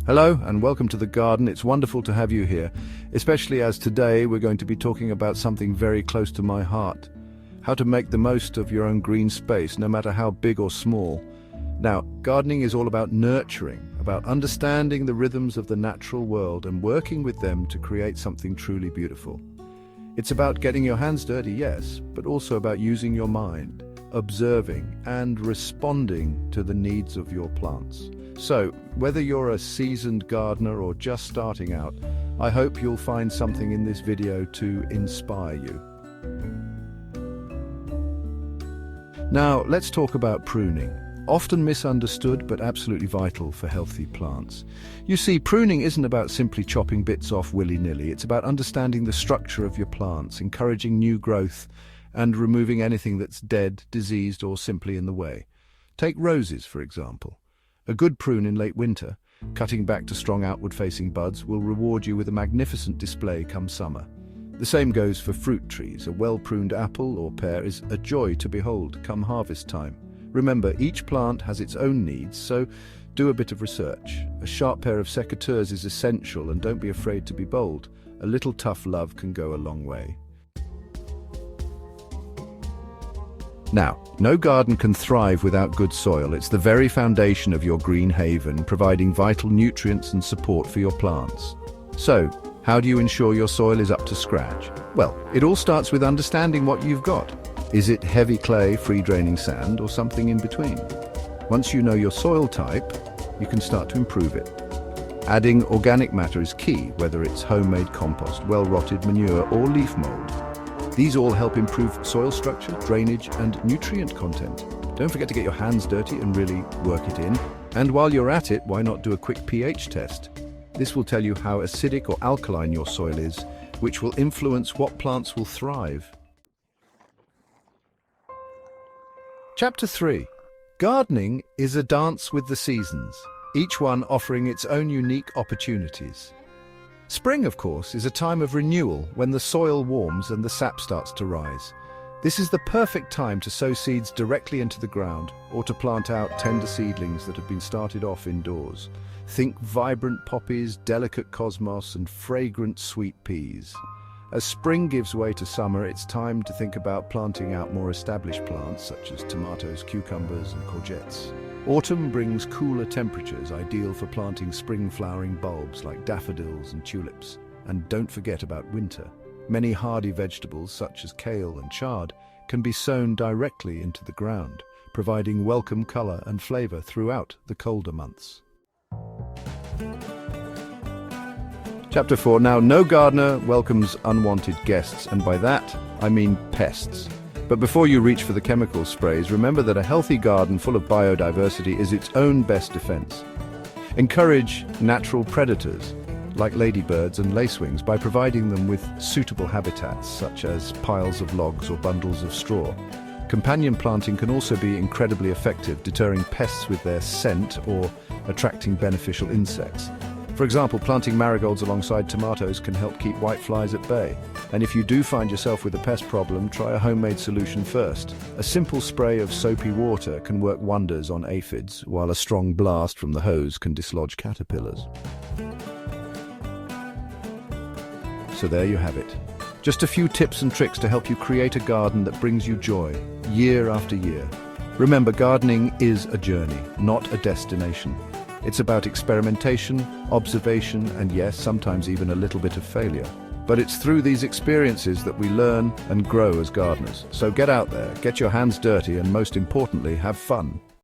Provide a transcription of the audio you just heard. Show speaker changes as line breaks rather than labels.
Hello and welcome to the garden. It's wonderful to have you here, especially as today we're going to be talking about something very close to my heart. How to make the most of your own green space, no matter how big or small. Now, gardening is all about nurturing, about understanding the rhythms of the natural world and working with them to create something truly beautiful. It's about getting your hands dirty, yes, but also about using your mind, observing and responding to the needs of your plants. So, whether you're a seasoned gardener or just starting out, I hope you'll find something in this video to inspire you. Now, let's talk about pruning. Often misunderstood, but absolutely vital for healthy plants. You see, pruning isn't about simply chopping bits off willy-nilly. It's about understanding the structure of your plants, encouraging new growth, and removing anything that's dead, diseased, or simply in the way. Take roses, for example. A good prune in late winter, cutting back to strong outward-facing buds, will reward you with a magnificent display come summer. The same goes for fruit trees. A well-pruned apple or pear is a joy to behold come harvest time. Remember, each plant has its own needs, so do a bit of research. A sharp pair of secateurs is essential, and don't be afraid to be bold. A little tough love can go a long way. Now, no garden can thrive without good soil. It's the very foundation of your green haven, providing vital nutrients and support for your plants. So, how do you ensure your soil is up to scratch? Well, it all starts with understanding what you've got. Is it heavy clay, free-draining sand, or something in between? Once you know your soil type, you can start to improve it. Adding organic matter is key, whether it's homemade compost, well-rotted manure, or leaf mold. These all help improve soil structure, drainage, and nutrient content. Don't forget to get your hands dirty and really work it in. And while you're at it, why not do a quick pH test? This will tell you how acidic or alkaline your soil is, which will influence what plants will thrive. Chapter 3. Gardening is a dance with the seasons, each one offering its own unique opportunities. Spring, of course, is a time of renewal when the soil warms and the sap starts to rise. This is the perfect time to sow seeds directly into the ground or to plant out tender seedlings that have been started off indoors. Think vibrant poppies, delicate cosmos, and fragrant sweet peas. As spring gives way to summer, it's time to think about planting out more established plants such as tomatoes, cucumbers, and courgettes. Autumn brings cooler temperatures, ideal for planting spring-flowering bulbs like daffodils and tulips. And don't forget about winter. Many hardy vegetables, such as kale and chard, can be sown directly into the ground, providing welcome color and flavor throughout the colder months. Chapter 4. Now, no gardener welcomes unwanted guests, and by that, I mean pests. But before you reach for the chemical sprays, remember that a healthy garden full of biodiversity is its own best defense. Encourage natural predators, like ladybirds and lacewings, by providing them with suitable habitats, such as piles of logs or bundles of straw. Companion planting can also be incredibly effective, deterring pests with their scent or attracting beneficial insects. For example, planting marigolds alongside tomatoes can help keep whiteflies at bay. And if you do find yourself with a pest problem, try a homemade solution first. A simple spray of soapy water can work wonders on aphids, while a strong blast from the hose can dislodge caterpillars. So there you have it. Just a few tips and tricks to help you create a garden that brings you joy, year after year. Remember, gardening is a journey, not a destination. It's about experimentation, observation, and yes, sometimes even a little bit of failure. But it's through these experiences that we learn and grow as gardeners. So get out there, get your hands dirty, and most importantly, have fun.